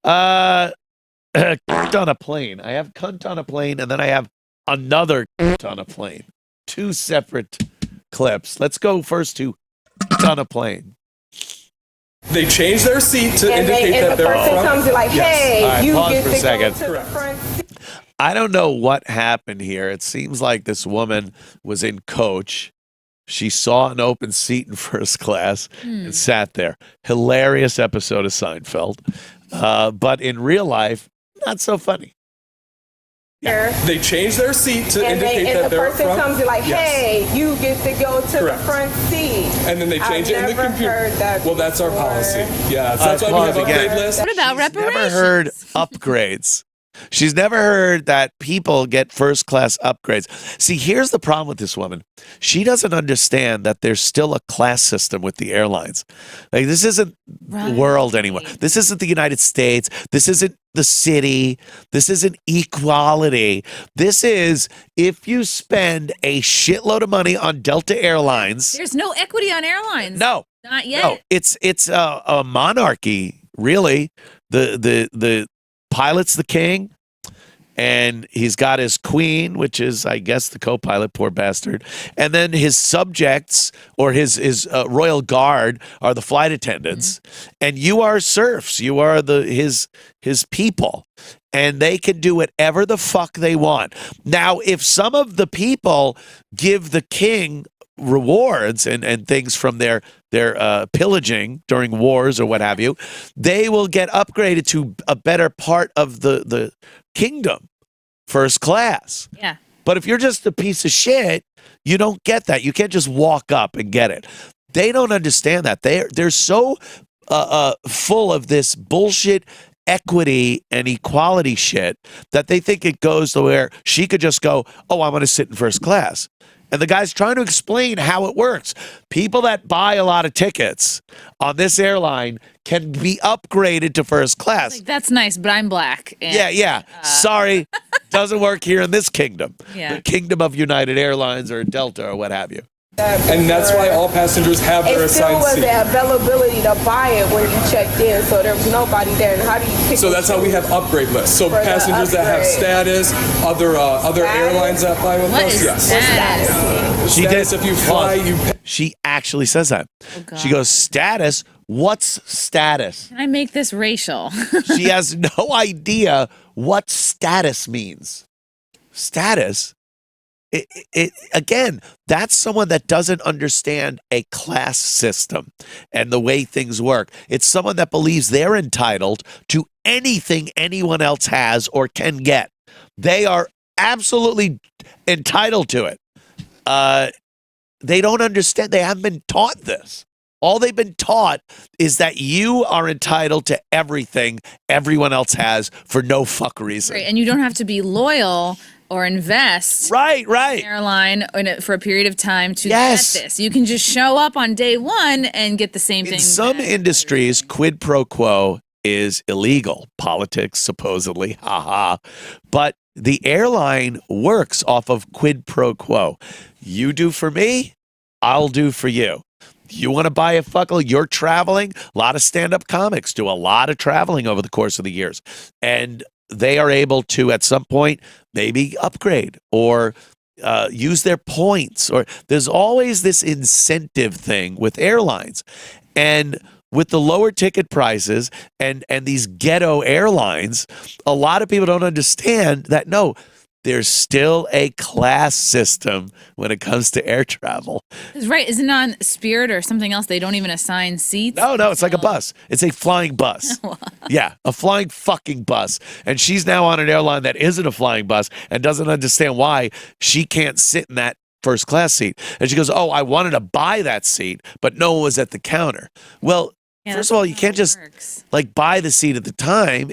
Uh, cunt on a plane. I have cunt on a plane, and then I have another cunt on a plane. Two separate clips. Let's go first to cunt on a plane. They change their seat to And indicate that the they're person front. comes in like, hey, All right, you pause get for a to second. go to the Correct. front seat. I don't know what happened here. It seems like this woman was in coach. She saw an open seat in first class and sat there. Hilarious episode of Seinfeld. But in real life, not so funny. They change their seat to indicate And that the they're person front. comes in like, Yes. hey, you get to go to Correct. the front seat. And then they change it in the I've never computer. heard that Well, that's our before. policy. Yeah, so that's why we have pause again. upgrade lists. What about She's reparations? never heard upgrades. She's never heard that people get first class upgrades. See, here's the problem with this woman. She doesn't understand that there's still a class system with the airlines. Like, this isn't the world anymore. This isn't the United States. This isn't the city. This isn't equality. This is if you spend a shitload of money on Delta Airlines. There's no equity on airlines. No, Not yet. no, it's a monarchy, really. The pilot's the king, and he's got his queen, which is, I guess, the co-pilot, poor bastard. And then his subjects or his royal guard are the flight attendants, and you are serfs. You are his people, and they can do whatever the fuck they want. Now, if some of the people give the king rewards and things from their pillaging during wars or what have you, they will get upgraded to a better part of the kingdom, first class. Yeah. But if you're just a piece of shit, you don't get that. You can't just walk up and get it. They don't understand that. They're so full of this bullshit equity and equality shit that they think it goes to where she could just go, oh, I'm going to sit in first class. And the guy's trying to explain how it works. People that buy a lot of tickets on this airline can be upgraded to first class. Like, that's nice, but I'm black. And, Yeah. Sorry, doesn't work here in this kingdom. Yeah. The kingdom of United Airlines or Delta or what have you. And that's why all passengers have their It still assigned was seat. the availability to buy it when you checked in, so there was nobody there. And how do you pick So and that's how we choose? have upgrade lists. So For the passengers that have upgrade. status, other airlines that fly with What us, is yes. status? She Status, did. if you fly, Pause. you She actually says that. God. She goes, status? What's status? Can I make this racial? She has no idea what status means. Status? Again, that's someone that doesn't understand a class system and the way things work. It's someone that believes they're entitled to anything anyone else has or can get. They are absolutely entitled to it. They don't understand. They haven't been taught this. All they've been taught is that you are entitled to everything everyone else has for no fuck reason. Right, and you don't have to be loyal or invest Right. in an airline for a period of time to Yes. get this. You can just show up on day one and get the same thing. In some back. industries, quid pro quo is illegal. Politics, supposedly, haha. But the airline works off of quid pro quo. You do for me, I'll do for you. You want to buy a fuckle? You're traveling. A lot of stand-up comics do a lot of traveling over the course of the years. And they are able to, at some point, maybe upgrade or use their points. Or there's always this incentive thing with airlines. And with the lower ticket prices and these ghetto airlines, a lot of people don't understand that, no, there's still a class system when it comes to air travel. Right, isn't it on Spirit or something else? They don't even assign seats. No, it's like a bus. It's a flying bus. Yeah, a flying fucking bus. And she's now on an airline that isn't a flying bus and doesn't understand why she can't sit in that first class seat. And she goes, oh, I wanted to buy that seat, but no one was at the counter. Well, Yeah, first of all, you can't just like buy the seat at the time.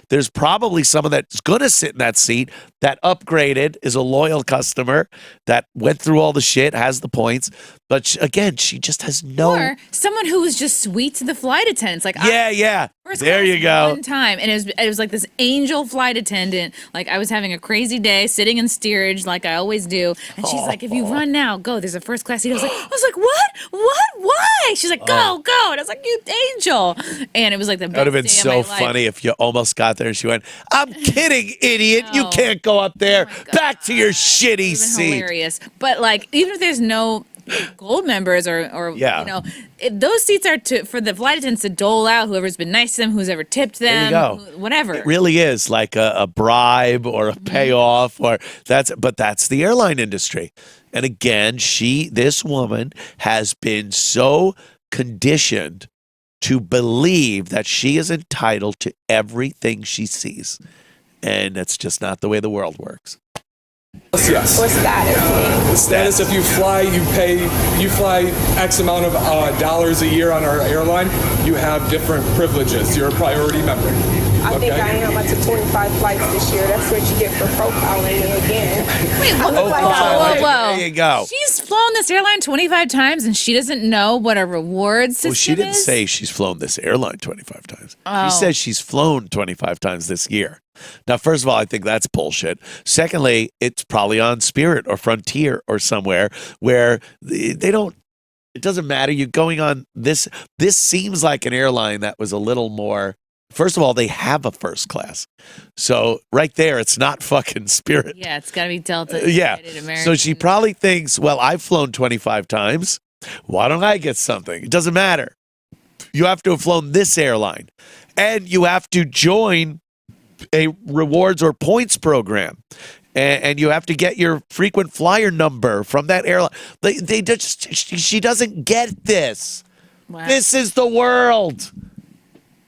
There's probably someone that's going to sit in that seat that upgraded, is a loyal customer that went through all the shit, has the points. But again, she just has no. Or someone who was just sweet to the flight attendants. Like, Yeah. first There class you go. One time, and it was like this angel flight attendant. Like, I was having a crazy day, sitting in steerage, like I always do. And she's like, "If you run now, go. There's a first class seat." I was like, "What? Why?" She's like, "Go." And I was like, "You angel. And it was like the best That would have been day of so my life. funny if you almost got there and she went, I'm kidding, idiot. You No. can't go up there. Oh my God. Back to your shitty It would've been seat. hilarious. But like, even if there's no gold members or Yeah. you know, those seats are for the flight attendants to dole out whoever's been nice to them, who's ever tipped them, There you go. whatever. It really is like a bribe or a payoff, but that's the airline industry. And again, this woman has been so conditioned to believe that she is entitled to everything she sees. And that's just not the way the world works. Yes. What status mean? The status, if you fly X amount of dollars a year on our airline, you have different privileges. You're a priority member. I think I am. I took 25 flights this year. That's what you get for profiling me again. Wait, I look like whoa. There you go. She's flown this airline 25 times and she doesn't know what a reward system Well, she didn't is? say she's flown this airline 25 times. Oh. She says she's flown 25 times this year. Now, first of all, I think that's bullshit. Secondly, it's probably on Spirit or Frontier or somewhere where they don't, it doesn't matter. You're going on this. This seems like an airline that was a little more, first of all, they have a first class. So right there, it's not fucking Spirit. Yeah, it's got to be Delta. Yeah. United, American. So she probably thinks, well, I've flown 25 times. Why don't I get something? It doesn't matter. You have to have flown this airline and you have to join a rewards or points program. And you have to get your frequent flyer number from that airline. They just, she doesn't get this. Wow. This is the world.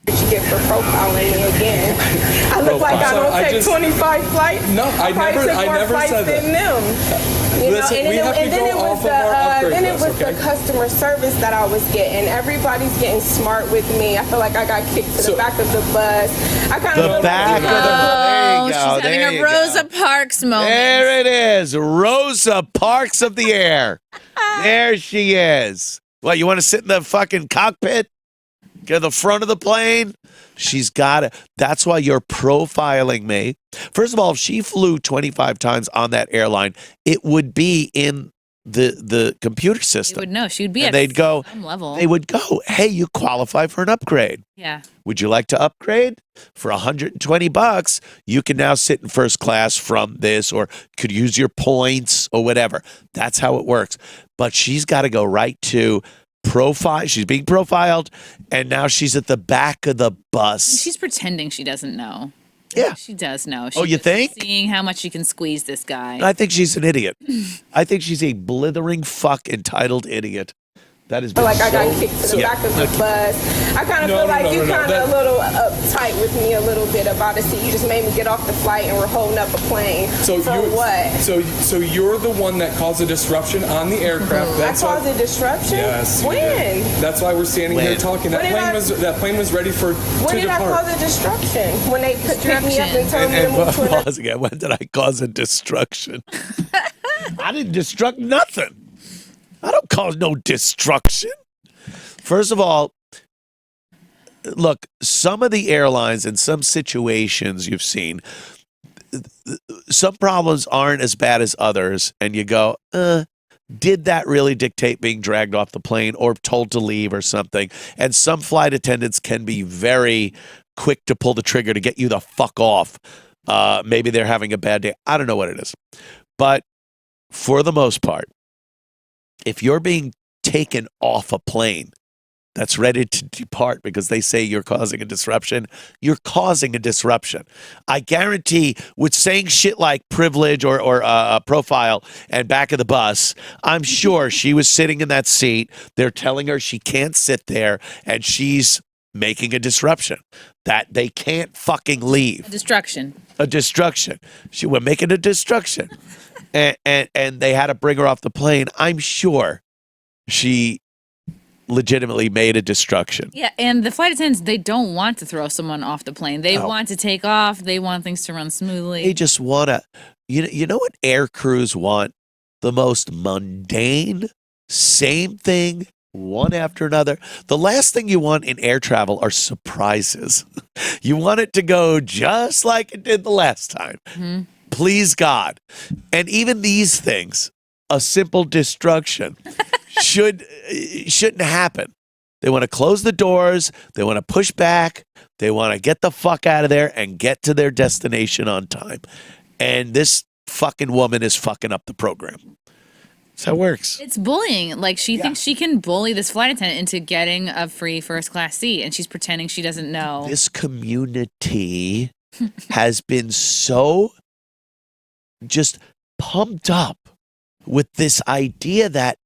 What you get for profiling me again. I look like I don't take 25 flights. No, I probably took more never flights said that. than them. You Listen, know, we have to go off of our upgrade then it list, was the okay? customer service that I was getting. Everybody's getting smart with me. I feel like I got kicked to the back of the bus. I kind of The feel back like of the There you Oh, go. she's There having you a Rosa Parks moment. There it is. Rosa Parks of the air. There she is. What, you want to sit in the fucking cockpit? Get to the front of the plane? She's got it. That's why you're profiling me. First of all, if she flew 25 times on that airline, it would be in the computer You system. would know. She would be And at they'd go, some level. they would go, hey, you qualify for an upgrade. Yeah. Would you like to upgrade? For $120, you can now sit in first class from this or could use your points or whatever. That's how it works. But she's got to go right to profile. She's being profiled, and now she's at the back of the bus. She's pretending she doesn't know. Yeah. She does know. Oh, you She's think? Seeing how much she can squeeze this guy. I think she's an idiot. I think she's a blithering fuck entitled idiot. That has been like I got so- kicked to the Yeah. back of the bus. I kind of feel like you kind of a little uptight with me a little bit about it. See, you just made me get off the flight and we're holding up a plane. So what? So you're the one that caused a disruption on the aircraft. I That's caused why, a disruption? Yes. you When? did. That's why we're standing here When? talking. That When did plane plane was ready for When to did I depart. cause a disruption? When they picked me up and told me to And move to another. pause again. When did I cause a destruction? I didn't destruct nothing. I don't cause no destruction. First of all, look, some of the airlines in some situations you've seen, some problems aren't as bad as others, and you go, did that really dictate being dragged off the plane or told to leave or something? And some flight attendants can be very quick to pull the trigger to get you the fuck off. Maybe they're having a bad day. I don't know what it is. But for the most part, if you're being taken off a plane that's ready to depart because they say you're causing a disruption, you're causing a disruption. I guarantee with saying shit like privilege or profile and back of the bus, I'm sure she was sitting in that seat. They're telling her she can't sit there and she's making a disruption that they can't fucking leave. Destruction. A destruction. We're making a destruction. and they had to bring her off the plane. I'm sure she legitimately made a destruction. Yeah, and the flight attendants, they don't want to throw someone off the plane. They No. want to take off. They want things to run smoothly. They just want to, you know what air crews want? The most mundane, same thing, one after another. The last thing you want in air travel are surprises. You want it to go just like it did the last time. Mm-hmm. Please God. And even these things, a simple destruction, shouldn't happen. They want to close the doors. They want to push back. They want to get the fuck out of there and get to their destination on time. And this fucking woman is fucking up the program. That's how it works. It's bullying. Like, she thinks she can bully this flight attendant into getting a free first class seat, and she's pretending she doesn't know. This community has been so just pumped up with this idea that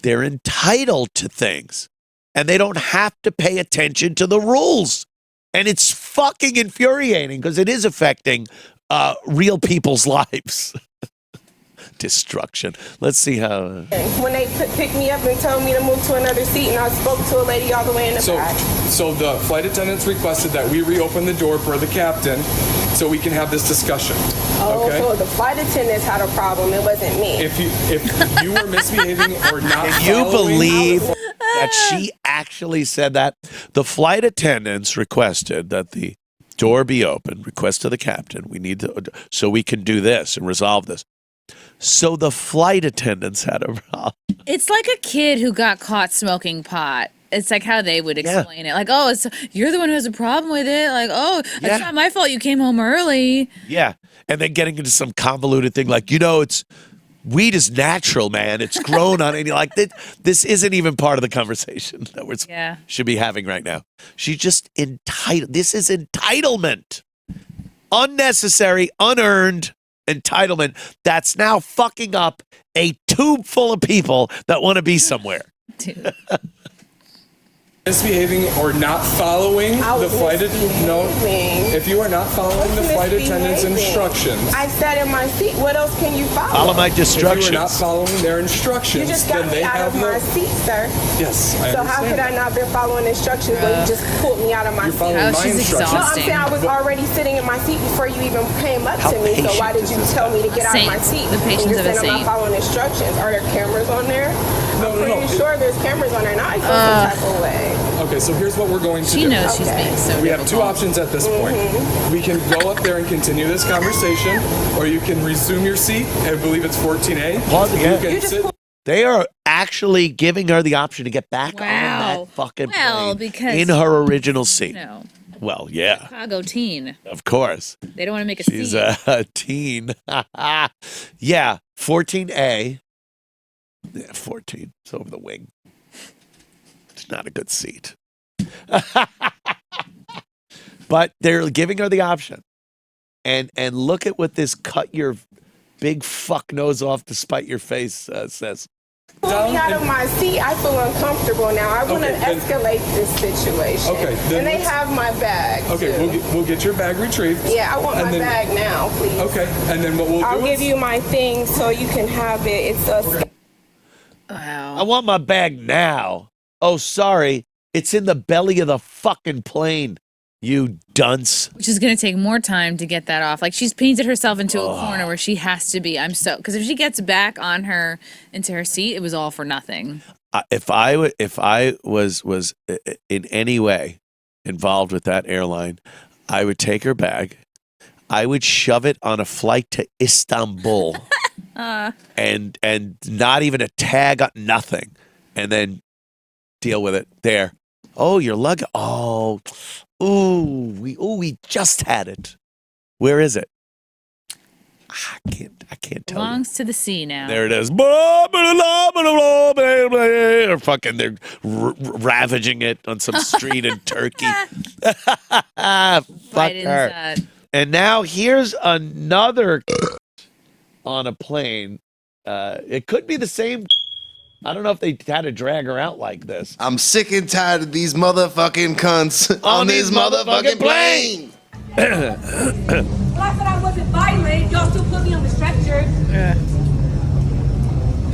they're entitled to things and they don't have to pay attention to the rules. And it's fucking infuriating because it is affecting real people's lives. Destruction. Let's see how. When they picked me up and told me to move to another seat, and I spoke to a lady all the way in the back. So the flight attendants requested that we reopen the door for the captain so we can have this discussion. Oh, okay? so the flight attendants had a problem. It wasn't me. If you were misbehaving or not Can you following believe that she actually said that? The flight attendants requested that the door be open. Request to the captain. We need to, so we can do this and resolve this. So the flight attendants had a problem. It's like a kid who got caught smoking pot. It's like how they would explain it. Like, oh, you're the one who has a problem with it. Like, oh, it's not my fault you came home early. Yeah. And then getting into some convoluted thing like, it's weed is natural, man. It's grown on it. And you're like, this isn't even part of the conversation that we should be having right now. She's just entitled. This is entitlement. Unnecessary, unearned entitlement that's now fucking up a tube full of people that want to be somewhere. Dude. Misbehaving or not following the flight if you are not following the flight attendant's instructions. I sat in my seat. What else can you follow? Follow my instructions. If you are not following their instructions, you just got me out of my seat, sir. Yes, I So how could I not been following instructions when you just pulled me out of my seat? You're following my instructions. No, I'm saying I was already sitting in my seat before you even came up to me. So why did you tell me to get out of my seat? The patience of a saint. I'm not following instructions. Are there cameras on there? I'm pretty sure there's cameras on there. Now I feel some type of way. Okay, so here's what we're going to do. She knows she's being so We have two options at this point. We can go up there and continue this conversation, or you can resume your seat. I believe it's 14A. Pause again. You can sit. They are actually giving her the option to get back on that fucking plane because in her original seat. No. Well, yeah. Chicago teen. Of course. They don't want to make a She's scene. a teen. Yeah, 14A. Yeah, 14. It's over the wing. It's not a good seat. But they're giving her the option. And look at what this cut your big fuck nose off to spite your face says. Pull me out of my seat. I feel uncomfortable now. I want to escalate this situation. Okay. And they have my bag. Okay, we'll get your bag retrieved. Yeah, I want my bag now, please. Okay, and then what we'll do I'll give you my thing so you can have it. It's a... Wow. I want my bag now. Oh, sorry. It's in the belly of the fucking plane, you dunce. Which is going to take more time to get that off. Like, she's painted herself into a corner where she has to be. Because if she gets back on into her seat, it was all for nothing. If I was in any way involved with that airline, I would take her bag. I would shove it on a flight to Istanbul and not even a tag, nothing. And then deal with it there. Oh, your luggage. Oh, we just had it. Where is it? I can't tell. Belongs to the sea now. There it is. Or fucking, they're ravaging it on some street in Turkey. Fuck her. And now here's another on a plane. It could be the same. I don't know if they had to drag her out like this. I'm sick and tired of these motherfucking cunts on this motherfucking plane. Well, I said I wasn't violent. Y'all still put me on the stretcher.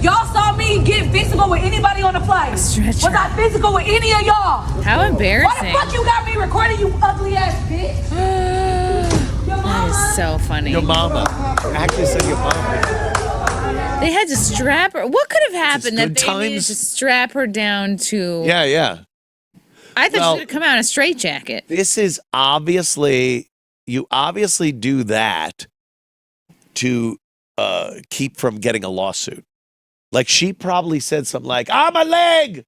Y'all saw me get physical with anybody on the flight. Was I physical with any of y'all? How embarrassing. Why the fuck you got me recording, you ugly ass bitch? That is so funny. Your mama. Actually said your mama. They had to strap her. What could have happened that they needed times. to strap her down to? Yeah. I thought she would have come out in a straitjacket. This is you obviously do that to keep from getting a lawsuit. Like she probably said something like, my leg,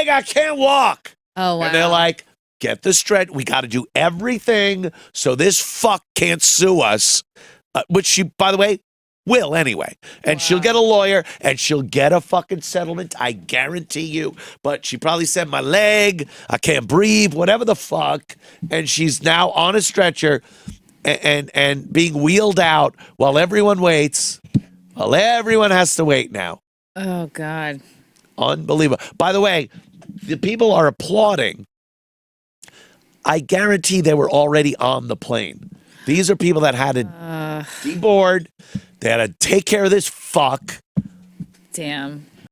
I can't walk. Oh, wow. And they're like, get the stretch. We got to do everything so this fuck can't sue us, which she, by the way, will anyway. And she'll get a lawyer and she'll get a fucking settlement. I guarantee you. But she probably said, my leg, I can't breathe, whatever the fuck. And she's now on a stretcher and being wheeled out while everyone waits. Well, everyone has to wait now. Oh, God. Unbelievable. By the way, the people are applauding. I guarantee they were already on the plane. These are people that had to deboard. They had to take care of this fuck. Damn.